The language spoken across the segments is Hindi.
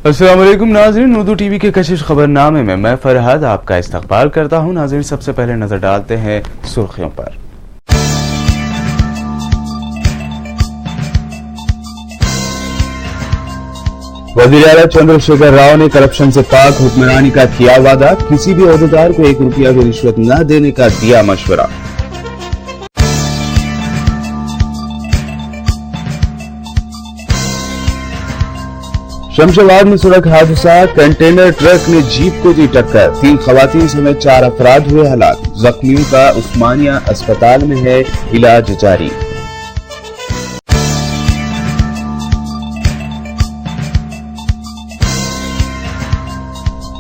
अस्सलाम वालेकुम नाज़रीन, उर्दू टीवी के कशिश खबरनामे में मैं फरहाद आपका इस्तकबाल करता हूं। नाज़रीन, सबसे पहले नजर डालते हैं सुर्खियों पर। वज़ीर आला चंद्रशेखर राव ने करप्शन से पाक हुक्मरानी का किया वादा, किसी भी ओहदेदार को 1 रुपया भी रिश्वत न देने का दिया मशवरा। शमशाबाद में सड़क हादसा, कंटेनर ट्रक ने जीप को दी टक्कर, 3 खवातीन समेत 4 अफराद हुए हलाक। जख्मियों का उस्मानिया अस्पताल में है इलाज जारी।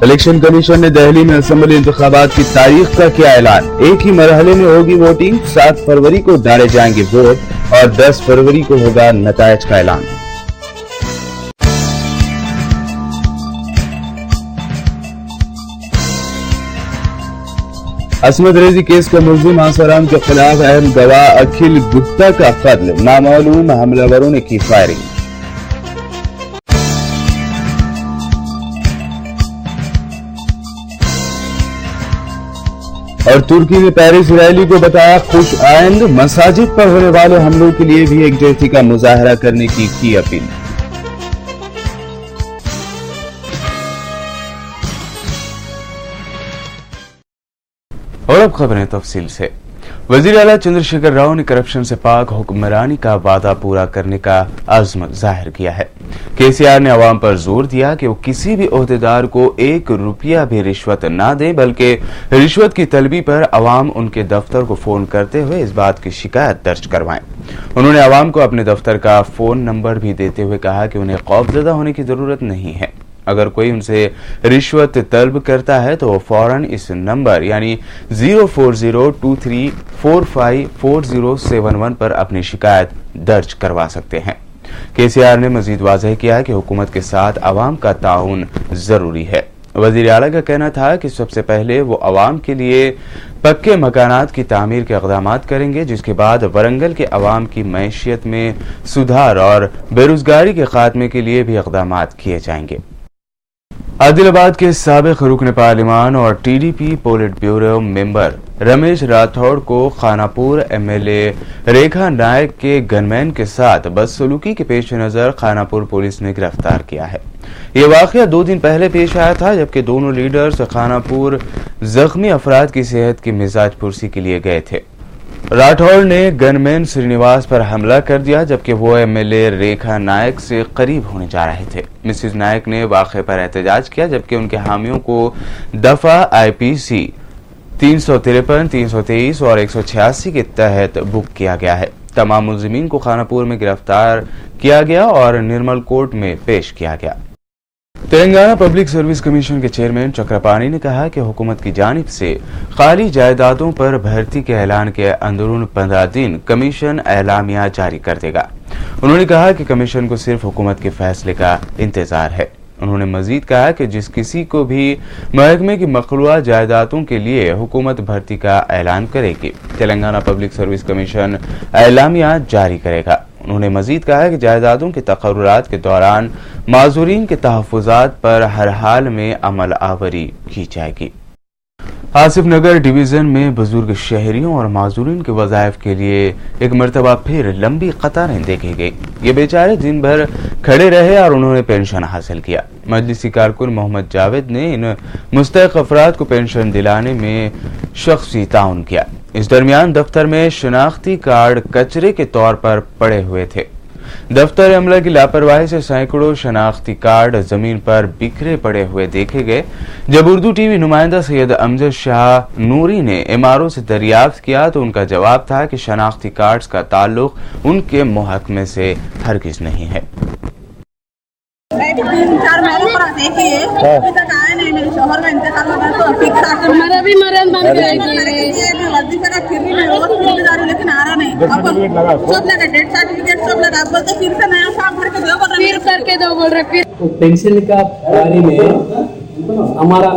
इलेक्शन कमीशन ने दिल्ली में असेंबली इंतखाबात की तारीख का किया ऐलान, एक ही मरहले में होगी वोटिंग, 7 फरवरी को डाले जाएंगे वोट और 10 फरवरी को होगा नतायज का ऐलान। असमत रेजी केस के मुल्जिम आसाराम के खिलाफ अहम गवाह अखिल गुप्ता का कत्ल, नामालूम हमलावरों ने की फायरिंग। और तुर्की ने पेरिस रैली को बताया खुश आइंद, मसाजिद पर होने वाले हमलों के लिए भी एकजुटती का मुजाहरा करने की अपील। और अब खबरें तफसील से। वज़ीर आला चंद्रशेखर राव ने करप्शन से पाक हुक्मरानी का वादा पूरा करने का अज़्म जाहिर किया है। केसीआर ने अवाम पर जोर दिया कि वो किसी भी ओहदेदार को 1 रुपया भी रिश्वत ना दे, बल्कि रिश्वत की तलबी पर अवाम उनके दफ्तर को फोन करते हुए इस बात की शिकायत दर्ज करवाएं। उन्होंने अवाम को अपने दफ्तर का फोन नंबर भी देते हुए कहा कि उन्हें खौफजदा होने की जरूरत नहीं है। अगर कोई उनसे रिश्वत तलब करता है तो वो फौरन इस नंबर यानी 04023454071 पर अपनी शिकायत दर्ज करवा सकते हैं। केसीआर ने मजीद वाज़ेह किया कि हुकूमत के साथ अवाम का ताउन जरूरी है। वज़ीर आला का कहना था कि सबसे पहले वो अवाम के लिए पक्के मकानात की तामीर के इक़दामात करेंगे, जिसके बाद वरंगल के अवाम की मैशियत में सुधार और बेरोजगारी के खात्मे के लिए भी इक़दामात किए जाएंगे। आदिलाबाद के साबिक़ रुकन पार्लिमान और TDP politburo member Ramesh Rathod को खानापुर एमएलए रेखा नायक के गनमैन के साथ बदसलूकी के पेश नजर खानापुर पुलिस ने गिरफ्तार किया है। ये वाकया 2 दिन पहले पेश आया था, जबकि दोनों लीडर्स खानापुर जख्मी अफराद की सेहत की मिजाज पुरसी के लिए गए थे। राठौड़ ने गनमैन श्रीनिवास पर हमला कर दिया, जबकि वो एमएलए रेखा नायक से करीब होने जा रहे थे। मिसेज नायक ने वाक़े पर एहतजाज किया, जबकि उनके हामियों को दफा आईपीसी 353, 323 और 186 के तहत बुक किया गया है। तमाम मुल्जिमीन को खानापुर में गिरफ्तार किया गया और निर्मल कोर्ट में पेश किया गया। तेलंगाना पब्लिक सर्विस कमीशन के चेयरमैन चक्रपाणी ने कहा कि हुकूमत की जानिब से खाली जायदादों पर भर्ती के ऐलान के अंदरून 15 दिन कमीशन एलामिया जारी कर देगा। उन्होंने कहा कि कमीशन को सिर्फ हुकूमत के फैसले का इंतजार है। उन्होंने मजीद कहा कि जिस किसी को भी महकमे की मखलूआ जायदादों के लिए हुकूमत भर्ती का ऐलान करेगी, तेलंगाना पब्लिक सर्विस कमीशन एलामिया जारी करेगा। उन्होंने मजीद कहा कि जायदादों के तकर्रुरात के दौरान माजूरीन के तहफ़्फ़ुज़ात पर हर हाल में अमल आवरी की जाएगी। आसिफ नगर डिवीजन में बुजुर्ग शहरियों और माजूरीन के वज़ाइफ के लिए एक मरतबा फिर लंबी कतारें देखी गई। ये बेचारे दिन भर खड़े रहे और उन्होंने पेंशन हासिल किया। मजलिसी कारकुन मोहम्मद जावेद ने इन मुस्तहिक़ अफराद को पेंशन दिलाने में शख्सी ताउन किया। इस दरमियान दफ्तर में शनाख्ती कार्ड कचरे के तौर पर पड़े हुए थे। दफ्तर अमला की लापरवाही से सैकड़ों शनाख्ती कार्ड जमीन पर बिखरे पड़े हुए देखे गए। जब उर्दू टीवी नुमाइंदा सैयद अमजद शाह नूरी ने एमआरओ से दरियाफ्त किया तो उनका जवाब था कि शनाख्ती कार्ड्स का ताल्लुक उनके मुहकमे से हरगिज नहीं है। 3-4 महीने पूरा देखिए, अभी तक आए नहीं। मेरे शोहर का इंतकाल हो गया तो फिक्स आके हमारा भी मरण बन गया। वर्दी से का फिर भी मैं रोज जिम्मेदारी लेकिन आ रहा नहीं। अब सब लगा डेथ सर्टिफिकेट सब लगा, अब बोलते फिर से नया फॉर्म भर के दो, बोल रहे फिर करके दो, बोल रहे फिर। तो पेंशन का बारे में हमारा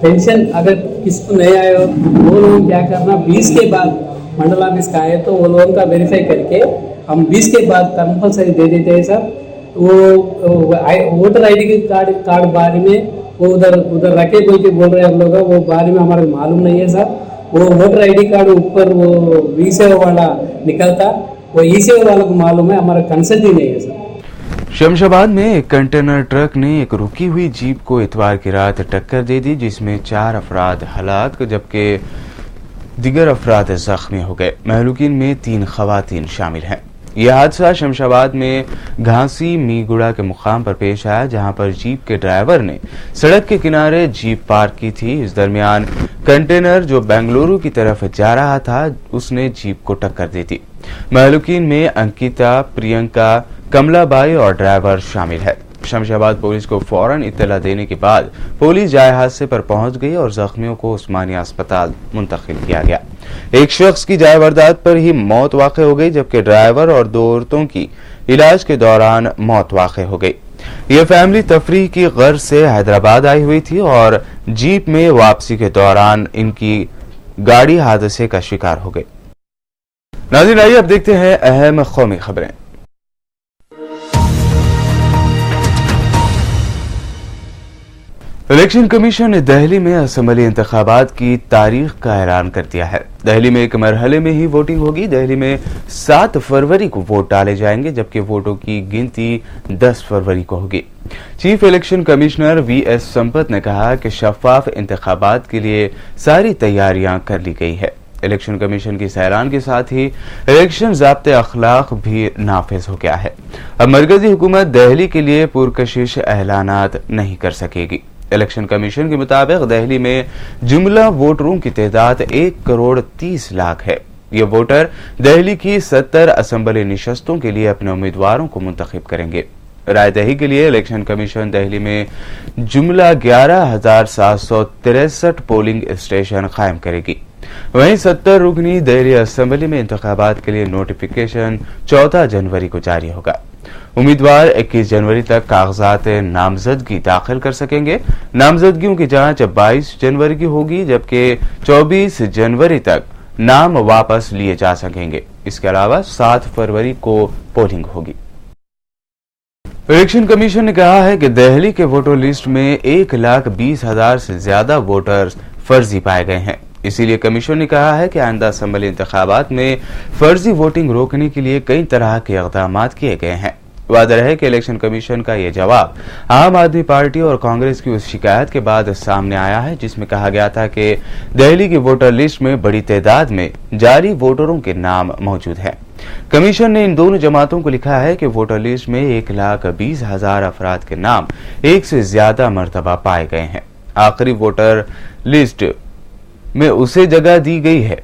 पेंशन अगर किसको नहीं आए वो लोग क्या करना, 20 के बाद मंडल ऑफिस का आए तो वो लोगों का वेरीफाई करके हम 20 के बाद कंपल्सरी दे देते हैं सर। वोटर आईडी के कार्ड बारे में वो उधर उधर रखे कोई के बोल रहे हैं हम लोग, वो बारे में हमारे मालूम नहीं है सर। वो वोटर आईडी कार्ड ऊपर वो ई सेवा वाला निकलता, वो ई सेवा वाला को मालूम है, हमारा कंसल्ट ही नहीं है सर। शमशाबाद में एक कंटेनर ट्रक ने एक रुकी हुई जीप को इतवार की रात टक्कर दे दी, जिसमें 4 अफराद हलाक जबकि दिगर अफराद जख्मी हो गए। महलूकीन में 3 खवातीन शामिल हैं। यह हादसा शमशाबाद में घासी मीगुड़ा के मुकाम पर पेश आया, जहां पर जीप के ड्राइवर ने सड़क के किनारे जीप पार्क की थी। इस दरमियान कंटेनर जो बेंगलुरु की तरफ जा रहा था, उसने जीप को टक्कर दी थी। महलूकीन में अंकिता, प्रियंका, कमलाबाई और ड्राइवर शामिल है। शमशाबाद पुलिस को फौरन इत्तला देने के बाद पुलिस जाए हादसे पर पहुंच गई और जख्मियों को उस्मानिया अस्पताल मुंतकिल किया गया। एक शख्स की जाए वारदात पर ही मौत वाक़ हो गई, जबकि ड्राइवर और 2 औरतों की इलाज के दौरान मौत वाक़ हो गई। यह फैमिली तफरीह की गर्ज से हैदराबाद आई हुई थी और जीप में वापसी के दौरान इनकी गाड़ी हादसे का शिकार हो गई। नाज़रीन, आइए अब देखते हैं अहम कौमी खबरें। इलेक्शन कमीशन ने दिल्ली में असेंबली इंतखाबात की तारीख का ऐलान कर दिया है। दिल्ली में एक मरहले में ही वोटिंग होगी। दिल्ली में 7 फरवरी को वोट डाले जाएंगे, जबकि वोटों की गिनती 10 फरवरी को होगी। Chief election commissioner V S Sampath ने कहा कि शफाफ इंतखाबात के लिए सारी तैयारियां कर ली गई है। इलेक्शन कमीशन की इस ऐलान के साथ ही इलेक्शन ज़ाब्ते अखलाक भी नाफिज हो गया है। अब मरकजी हुकूमत दिल्ली के लिए पुरकशिश ऐलानात नहीं कर सकेगी। इलेक्शन कमीशन के मुताबिक दिल्ली में जुमला वोटरों की तादाद 1,30,00,000 है। ये वोटर दिल्ली की 70 असेंबली निशस्तों के लिए अपने उम्मीदवारों को मुंतखब करेंगे। रायदही के लिए इलेक्शन कमीशन दिल्ली में जुमला 11,763 पोलिंग स्टेशन कायम करेगी। वहीं 70 रुकनी दिल्ली असेंबली में इंतखाबात के लिए नोटिफिकेशन 14 जनवरी को जारी होगा। उम्मीदवार 21 जनवरी तक कागजात नामजदगी दाखिल कर सकेंगे। नामजदगियों की जांच 22 जनवरी की होगी, जबकि 24 जनवरी तक नाम वापस लिए जा सकेंगे। इसके अलावा 7 फरवरी को पोलिंग होगी। इलेक्शन कमीशन ने कहा है कि दिल्ली के वोटर लिस्ट में 1,20,000 से ज्यादा वोटर्स फर्जी पाए गए हैं। इसीलिए कमीशन ने कहा है कि आइंदा असेंबली इंतखाबात में फर्जी वोटिंग रोकने के लिए कई तरह के इक़दाम किए गए हैं। वादह है कि इलेक्शन कमीशन का यह जवाब आम आदमी पार्टी और कांग्रेस की उस शिकायत के बाद सामने आया है, जिसमें कहा गया था कि दिल्ली की वोटर लिस्ट में बड़ी तादाद में जाली वोटरों के नाम मौजूद हैं। कमीशन ने इन दोनों जमातों को लिखा है कि वोटर लिस्ट में 1,20,000 अफराद के नाम एक से ज्यादा मरतबा पाए गए हैं। आखिरी वोटर लिस्ट में उसे जगह दी गई है।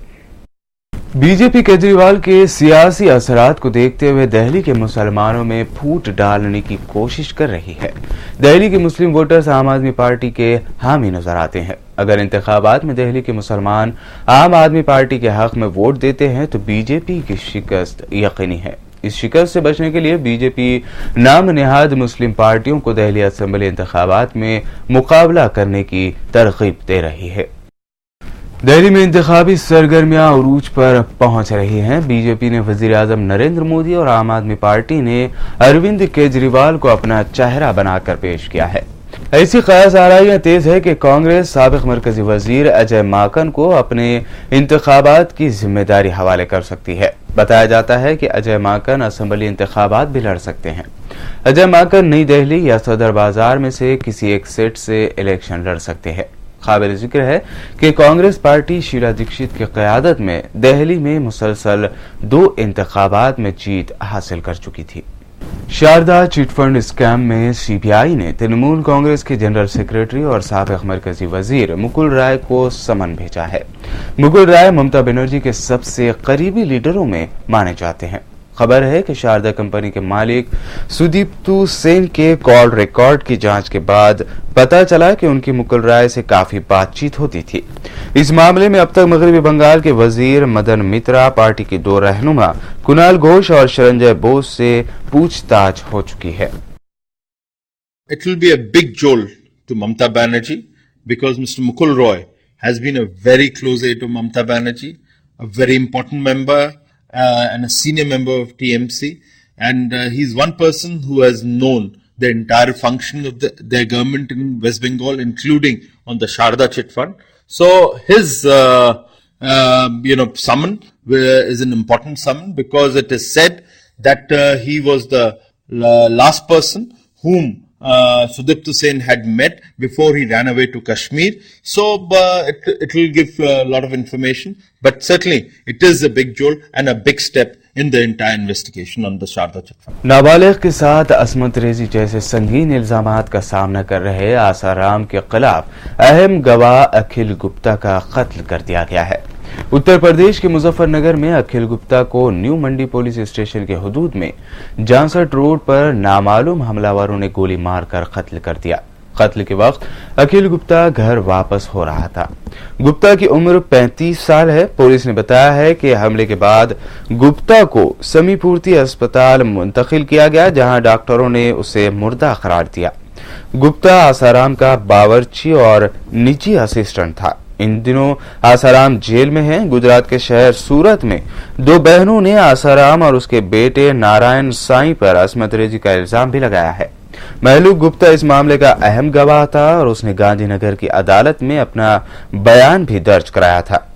बीजेपी केजरीवाल के सियासी असरात को देखते हुए दिल्ली के मुसलमानों में फूट डालने की कोशिश कर रही है। दिल्ली के मुस्लिम वोटर्स आम आदमी पार्टी के हामी नजर आते हैं। अगर इंतखाबात में दिल्ली के मुसलमान आम आदमी पार्टी के हक में वोट देते हैं तो बीजेपी की शिकस्त यकीनी है। इस शिकस्त से बचने के लिए बीजेपी नाम नेहाद मुस्लिम पार्टियों को दिल्ली असेंबली इंतखाबात में मुकाबला करने की तरगीब दे रही है। दिल्ली में इंतखाबी सरगर्मियां उरूज पर पहुंच रही हैं। बीजेपी ने वजीर आजम नरेंद्र मोदी और आम आदमी पार्टी ने अरविंद केजरीवाल को अपना चेहरा बनाकर पेश किया है। ऐसी कयास आराइयां तेज है कि कांग्रेस साबिक मरकजी वजीर अजय माकन को अपने इंतखाबात की जिम्मेदारी हवाले कर सकती है। बताया जाता है कि अजय माकन असेंबली इंतखाबात भी लड़ सकते हैं। अजय माकन नई दिल्ली या सदर बाजार में से किसी एक सीट से इलेक्शन लड़ सकते हैं। काबिल जिक्र है कि कांग्रेस पार्टी शीला दीक्षित की क़यादत में दिल्ली में मुसलसल 2 इंतखाबात में जीत हासिल कर चुकी थी। शारदा चिटफंड स्कैम में सीबीआई ने तृणमूल कांग्रेस के जनरल सेक्रेटरी और साबिक मरकजी वजीर मुकुल राय को समन भेजा है। मुकुल राय ममता बनर्जी के सबसे करीबी लीडरों में माने जाते हैं। खबर है कि शारदा कंपनी के मालिक सुदीप्तु सेन के कॉल रिकॉर्ड की जांच के बाद पता चला कि उनकी मुकुल राय से काफी बातचीत होती थी। इस मामले में अब तक मगरबी बंगाल के वजीर मदन मित्रा, पार्टी के 2 रहनुमा कुणाल घोष और शरंजय बोस से पूछताछ हो चुकी है। It will be a big jolt to Mamata Banerjee because Mr. Mukul Roy has been a very close aide to Mamata Banerjee, a very important member and a senior member of TMC, and he's one person who has known the entire function of their government in West Bengal, including on the Sharda Chit Fund. So his summon is an important summon because it is said that he was the last person whom Sudipta Sen had met before he ran away to Kashmir. So it will give a lot of information, but certainly it is a big jolt and a big step in the entire investigation on the Sharda Chit Fund. नाबालिग के साथ असमत रेजी जैसे संगीन इल्जामात का सामना कर रहे आसाराम के खिलाफ अहम गवाह अखिल गुप्ता का कत्ल कर दिया गया है। उत्तर प्रदेश के मुजफ्फरनगर में अखिल गुप्ता को न्यू मंडी पुलिस स्टेशन के हुदूद में जांसट रोड पर नामालूम हमलावरों ने गोली मारकर कत्ल कर दिया। कत्ल के वक्त अखिल गुप्ता घर वापस हो रहा था। गुप्ता की उम्र 35 साल है। पुलिस ने बताया है कि हमले के बाद गुप्ता को समीपूर्ति अस्पताल मुंतकिल किया गया, जहां डॉक्टरों ने उसे मुर्दा करार दिया। गुप्ता आसाराम का बावर्ची और निजी असिस्टेंट था। इन दिनों आसाराम जेल में हैं। गुजरात के शहर सूरत में दो बहनों ने आसाराम और उसके बेटे नारायण साईं पर असमत रेजी का इल्जाम भी लगाया है। महलूक गुप्ता इस मामले का अहम गवाह था और उसने गांधीनगर की अदालत में अपना बयान भी दर्ज कराया था।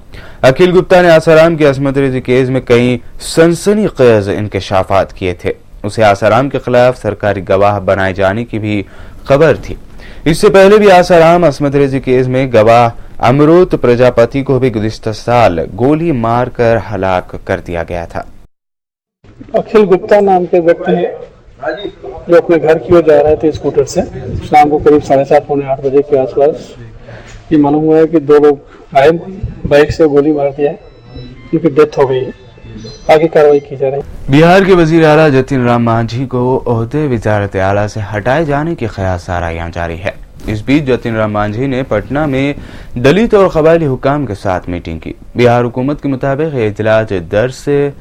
अखिल गुप्ता ने आसाराम के असमत रेजी केस में कई सनसनीखेज इंकशाफात किए थे। उसे आसाराम के खिलाफ सरकारी गवाह बनाए जाने की भी खबर थी। इससे पहले भी आसाराम असमत रेजी केस में गवाह अमृत प्रजापति को भी गुज़िश्ता साल गोली मारकर हलाक कर दिया गया था। अखिल गुप्ता नाम के व्यक्ति हैं जो अपने घर की ओर जा रहे थे स्कूटर से। शाम को करीब 7:30 पौने 8 बजे के आसपास ये मालूम हुआ है कि दो लोग आए, बाइक से गोली मार दिया है, उनकी डेथ हो गई है। आगे कार्रवाई की जा रही है। बिहार के वजीर आला जतिन राम मांझी को ओहदे वजारत आला से हटाए जाने की क़यासाराइयां जारी है। इस बीच जतिन राम मांझी ने पटना में दलित और कबायली हुकाम के साथ मीटिंग की। बिहार हुकूमत के मुताबिक ये इजलास दर्ज से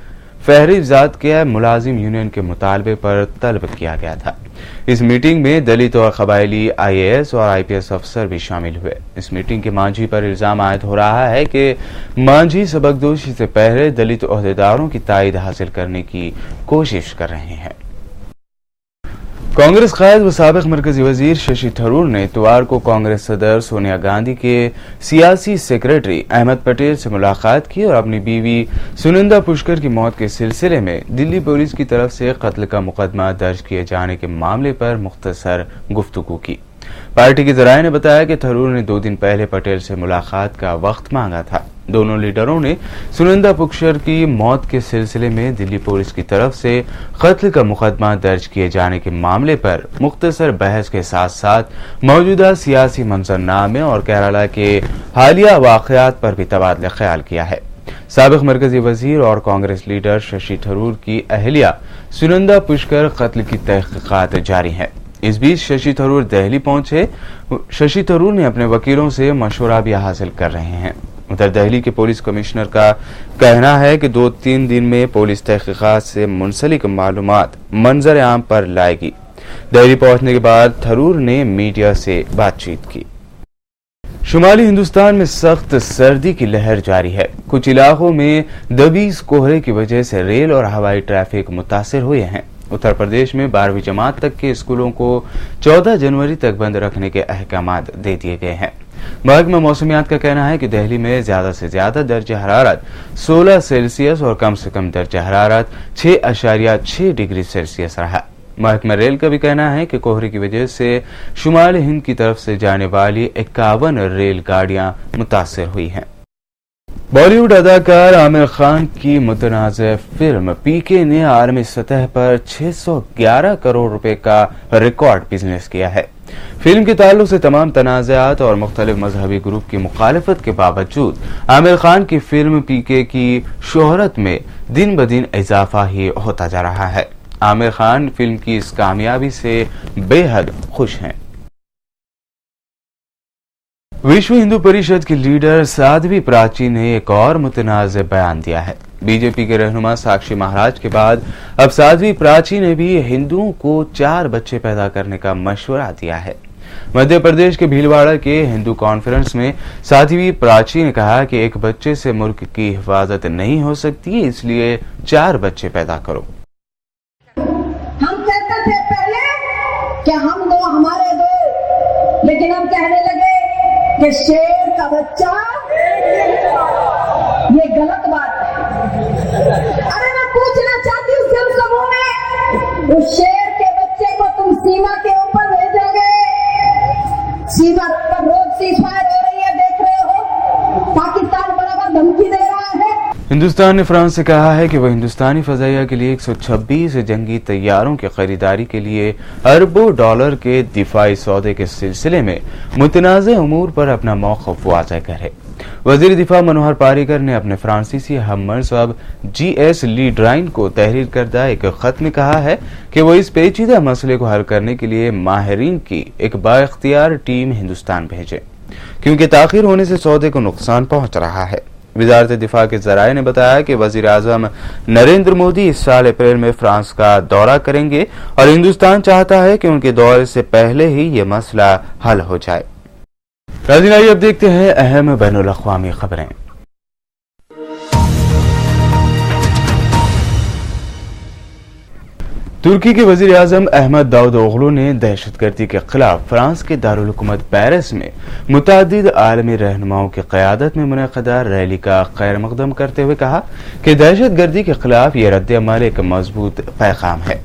फहरिज़ात के मुलाजिम यूनियन के मुतालबे पर तलब किया गया था। इस मीटिंग में दलित और कबायली IAS और IPS अफसर भी शामिल हुए। इस मीटिंग के मांझी पर इल्जाम आयद हो रहा है कि मांझी सबकदोशी से पहले दलित ओहदेदारों की तायद हासिल करने की कोशिश कर रहे हैं। कांग्रेस कायद व साबिक मरकजी वजीर शशि थरूर ने इतवार को कांग्रेस सदर सोनिया गांधी के सियासी सेक्रेटरी अहमद पटेल से मुलाकात की और अपनी बीवी सुनंदा पुष्कर की मौत के सिलसिले में दिल्ली पुलिस की तरफ से कत्ल का मुकदमा दर्ज किए जाने के मामले पर मुख्तसर गुफ्तगू की। पार्टी के जराये ने बताया कि थरूर ने 2 दिन पहले पटेल से मुलाकात का वक्त मांगा था। दोनों लीडरों ने सुनंदा पुष्कर की मौत के सिलसिले में दिल्ली पुलिस की तरफ से कत्ल का मुकदमा दर्ज किए जाने के मामले पर मुख्तसर बहस के साथ साथ मौजूदा सियासी मंजरनामे और केरला के हालिया वाकयात पर भी तबादला ख्याल किया है। साबिक मरकजी वजीर और कांग्रेस लीडर शशि थरूर की अहलिया सुनंदा पुष्कर कत्ल की तहकीकात जारी है। इस बीच शशि थरूर दिल्ली पहुंचे। शशि थरूर ने अपने वकीलों से मशवरा भी हासिल कर रहे हैं। उधर दिल्ली के पुलिस कमिश्नर का कहना है कि 2-3 दिन में पुलिस तहकीकात से मुंसलिक मालूमात मंजर आम पर लाएगी। दिल्ली पहुंचने के बाद थरूर ने मीडिया से बातचीत की। शुमाली हिंदुस्तान में सख्त सर्दी की लहर जारी है। कुछ इलाकों में दबीज कोहरे की वजह से रेल और हवाई ट्रैफिक मुतासिर हुए हैं। उत्तर प्रदेश में 12वीं जमात तक के स्कूलों को 14 जनवरी तक बंद रखने के अहकामात दे दिए गए हैं। महकमा मौसमियात का कहना है कि दिल्ली में ज्यादा से ज्यादा दर्जा हरारत 16 सेल्सियस और कम से कम दर्जा हरारत 6.6 डिग्री सेल्सियस रहा। महकमा रेल का भी कहना है कि कोहरे की वजह से शुमाली हिंद की तरफ से जाने वाली 51 रेलगाड़ियां मुतासिर हुई हैं। बॉलीवुड अदाकार आमिर खान की मुतनाज़ फिल्म पीके ने आलमी सतह पर 611 करोड़ रुपए का रिकॉर्ड बिजनेस किया है। फिल्म के ताल्लुक से तमाम तनाज़ात और मुख्तलिफ मजहबी ग्रुप की मुखालफत के बावजूद आमिर खान की फिल्म पीके की शोहरत में दिन ब दिन इजाफा ही होता जा रहा है। आमिर खान फिल्म की इस कामयाबी से बेहद खुश हैं। विश्व हिंदू परिषद की लीडर साध्वी प्राची ने एक और मुतनाज़ बयान दिया है। बीजेपी के रहनुमा साक्षी महाराज के बाद अब साध्वी प्राची ने भी हिंदुओं को 4 बच्चे पैदा करने का मशवरा दिया है। मध्य प्रदेश के भीलवाड़ा के हिंदू कॉन्फ्रेंस में साध्वी प्राची ने कहा कि एक बच्चे से मुल्क की हिफाजत नहीं हो सकती, इसलिए 4 बच्चे पैदा करो। क्या हम दो हमारे दो, लेकिन हम कहने लगे कि शेर का बच्चा, ये गलत बात है। अरे मैं पूछना चाहती हूँ सिर्फ समूह में, उस शेर के बच्चे को तुम सीमा के ऊपर भेजोगे? सीमा पर रोज सीजफायर हो रही है, देख रहे हो, पाकिस्तान बराबर धमकी दे रहा है। हिंदुस्तान ने फ्रांस से कहा है कि वह हिंदुस्तानी फजाइया के लिए 126 जंगी तैयारों की खरीदारी के लिए अरबों डॉलर के दिफाई सौदे के सिलसिले में मुतनाज़े उमूर पर अपना मौक़िफ़ वाज़ेह करे। वज़ीर दिफा मनोहर पारीकर ने अपने फ्रांसीसी हम मनसब GS ली ड्राइन को तहरीर करदा एक खत में कहा है कि वो इस पेचीदा मसले को हल करने के लिए माहिरीन की एक बाइख्तियार टीम हिंदुस्तान भेजे, क्योंकि ताख़ीर होने से सौदे को नुकसान पहुंच रहा है। वज़ारत दिफा के ज़राए ने बताया कि वज़ीर आज़म नरेंद्र मोदी इस साल अप्रैल में फ्रांस का दौरा करेंगे और हिंदुस्तान चाहता है कि उनके दौरे से पहले ही ये मसला हल हो जाए। नाज़रीन, आइए अब देखते हैं अहम बैनुल अक़वामी खबरें। तुर्की के वज़ीर आज़म अहमद दावूदोग़लू ने दहशतगर्दी के खिलाफ फ्रांस के दारुल हुकूमत पेरिस में मुतादिद आलमी रहनुमाओं की क़यादत में मुनक़दा रैली का खैर मक़दम करते हुए कहा कि दहशतगर्दी के खिलाफ ये रद्द-ए-अमल एक मजबूत पैगाम है।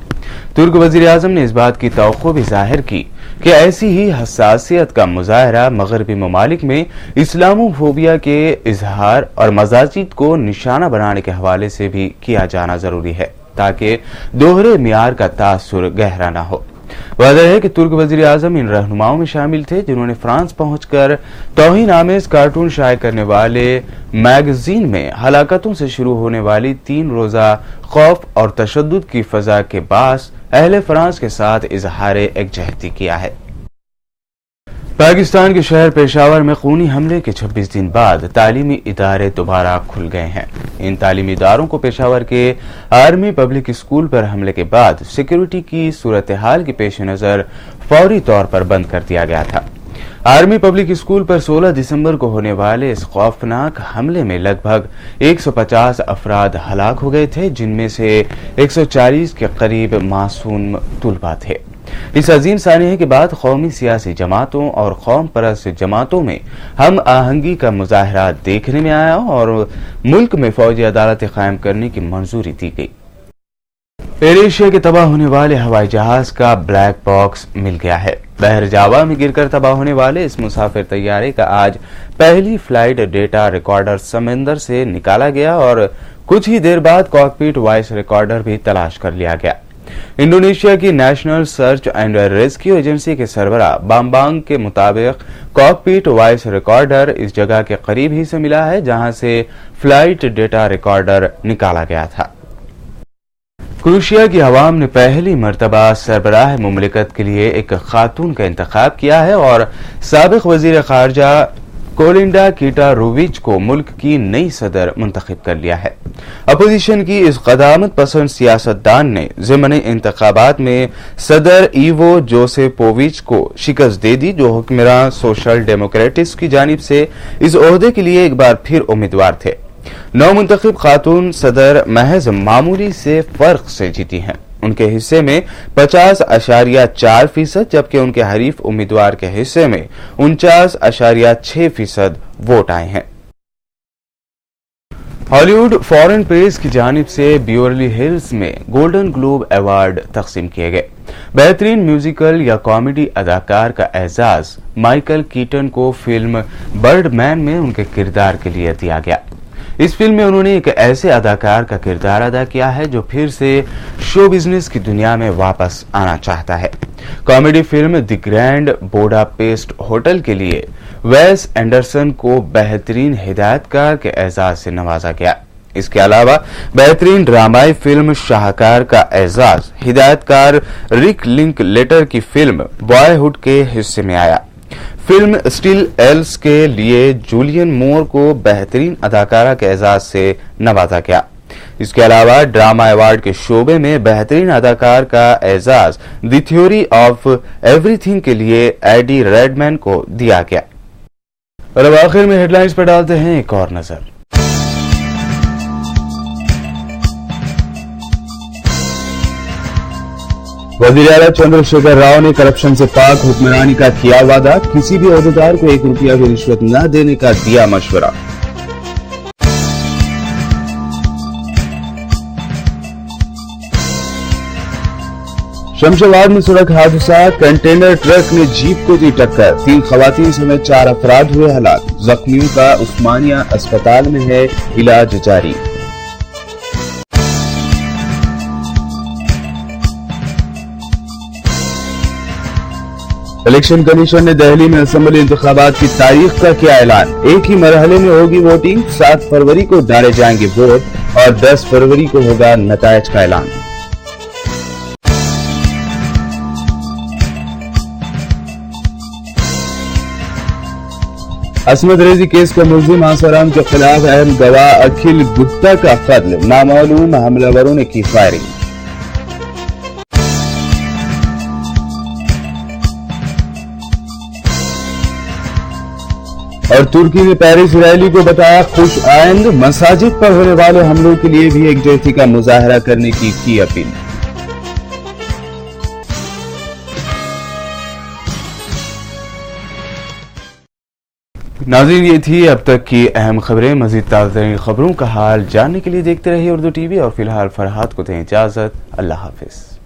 तुर्क वज़ीर आज़म ने इस बात की तवक्को भी ज़ाहिर की कि ऐसी ही हसासियत का मुज़ाहरा मग़रबी ममालिक में इस्लामोफोबिया के इजहार और मज़ाजिद को निशाना बनाने के हवाले से भी किया जाना जरूरी है, ताकि दोहरे मियार का तासुर गहरा न हो। वाज़ेह है कि तुर्क वज़ीर आज़म इन रहनुमाओं में शामिल थे जिन्होंने फ्रांस पहुंचकर तौहीन आमेज कार्टून शाये करने वाले मैगजीन में हलाकतों से शुरू होने वाली 3 रोज़ा खौफ और तशद्दुद की फ़ज़ा के बास अहले फ्रांस के साथ इजहार एकजहती किया है। पाकिस्तान के शहर पेशावर में खूनी हमले के 26 दिन बाद तालीमी इदारे दोबारा खुल गए हैं। इन तालीमी इदारों को पेशावर के आर्मी पब्लिक स्कूल पर हमले के बाद सिक्योरिटी की सूरत हाल के पेश नज़र फौरी तौर पर बंद कर दिया गया था। आर्मी पब्लिक स्कूल पर 16 दिसंबर को होने वाले इस खौफनाक हमले में लगभग 150 अफराद हलाक हो गए थे, जिनमें से 140 के करीब मासूम तुलबा थे। इस अजीम सानिये के बाद कौमी सियासी जमातों और कौम परस्त जमातों में हम आहंगी का मुजाहरा देखने में आया और मुल्क में फौजी अदालत कायम करने की मंजूरी दी गई। एयर एशिया के तबाह होने वाले हवाई जहाज का ब्लैक बॉक्स मिल गया है। बहर जावा में गिरकर तबाह होने वाले इस मुसाफिर तैयारे का आज पहली फ्लाइट डेटा रिकॉर्डर समंदर से निकाला गया और कुछ ही देर बाद कॉकपिट वॉइस रिकॉर्डर भी तलाश कर लिया गया। इंडोनेशिया की national search and rescue agency के सरबराह बाम्बांग के मुताबिक कॉकपिट वॉइस रिकॉर्डर इस जगह के करीब ही से मिला है जहां से फ्लाइट डेटा रिकॉर्डर निकाला गया था। क्रोएशिया की अवाम ने पहली मर्तबा सरबराह मुमलिकत के लिए एक खातून का इंतखाब किया है और साबिक वजीर खारजा कोलिंडा कीटारोविच को मुल्क की नई सदर मुंतखब कर लिया है। अपोजिशन की इस कदामत पसंद सियासतदान ने ज़िमनी इंतखाबात में सदर इवो जोसेपोविच को शिकस्त दे दी, जो हुक्मरान सोशल डेमोक्रेटिक्स की जानिब से इस ओहदे के लिए एक बार फिर उम्मीदवार थे। नौ मुंतखब खातून सदर महज मामूली से फर्क से जीती हैं। उनके हिस्से में 50.4%, जबकि उनके हरीफ उम्मीदवार के हिस्से में 49.6% वोट आए हैं। हॉलीवुड फॉरेन प्रेस की जानिब से बिवर्ली हिल्स में गोल्डन ग्लोब अवार्ड तकसीम किए गए। बेहतरीन म्यूजिकल या कॉमेडी अदाकार का एजाज माइकल कीटन को फिल्म बर्डमैन में उनके किरदार के लिए दिया गया। इस फिल्म में उन्होंने एक ऐसे अदाकार का किरदार अदा किया है जो फिर से शो बिजनेस की दुनिया में वापस आना चाहता है। Comedy film the grand Budapest hotel के लिए वेस एंडरसन को बेहतरीन हिदायतकार के एजाज से नवाजा गया। इसके अलावा बेहतरीन ड्रामाई फिल्म शाहकार का एजाज हिदायतकार रिक लिंकलेटर की फिल्म बॉयहुड के हिस्से में आया। फिल्म स्टिल एल्स के लिए जूलियन मोर को बेहतरीन अदाकारा के एजाज से नवाजा गया। इसके अलावा ड्रामा अवार्ड के शोबे में बेहतरीन अदाकार का एजाज द थ्योरी ऑफ एवरीथिंग के लिए एडी रेडमैन को दिया गया। और अब आखिर में हेडलाइंस पर डालते हैं एक और नजर। वज़ीर आला चंद्रशेखर राव ने करप्शन से पाक हुक्मरानी का किया वादा, किसी भी ओहदेदार को 1 रुपया भी रिश्वत न देने का दिया मशवरा। शमशाबाद में सड़क हादसा, कंटेनर ट्रक ने जीप को दी टक्कर, 3 खवातीन समेत 4 अफराद हुए हलाक। जख्मियों का उस्मानिया अस्पताल में है इलाज जारी। इलेक्शन कमीशन ने दिल्ली में असेंबली इंतखाबात की तारीख का किया ऐलान, एक ही मरहले में होगी वोटिंग, 7 फरवरी को डाले जाएंगे वोट और 10 फरवरी को होगा नतायज का ऐलान। असमत रेजी केस का मुलजिम आसाराम के खिलाफ अहम गवाह अखिल गुप्ता का कत्ल, नामालूम हमलावरों ने की फायरिंग। और तुर्की ने पेरिस रैली को बताया खुश आइंद, मसाजिद पर होने वाले हमलों के लिए भी एकजुटता का मुजाहरा करने की अपील। नाज़रीन, ये थी अब तक की अहम खबरें। मजीद ताज़ा खबरों का हाल जानने के लिए देखते रहिए उर्दू टीवी और फिलहाल फरहाद को दें इजाजत। अल्लाह हाफिज।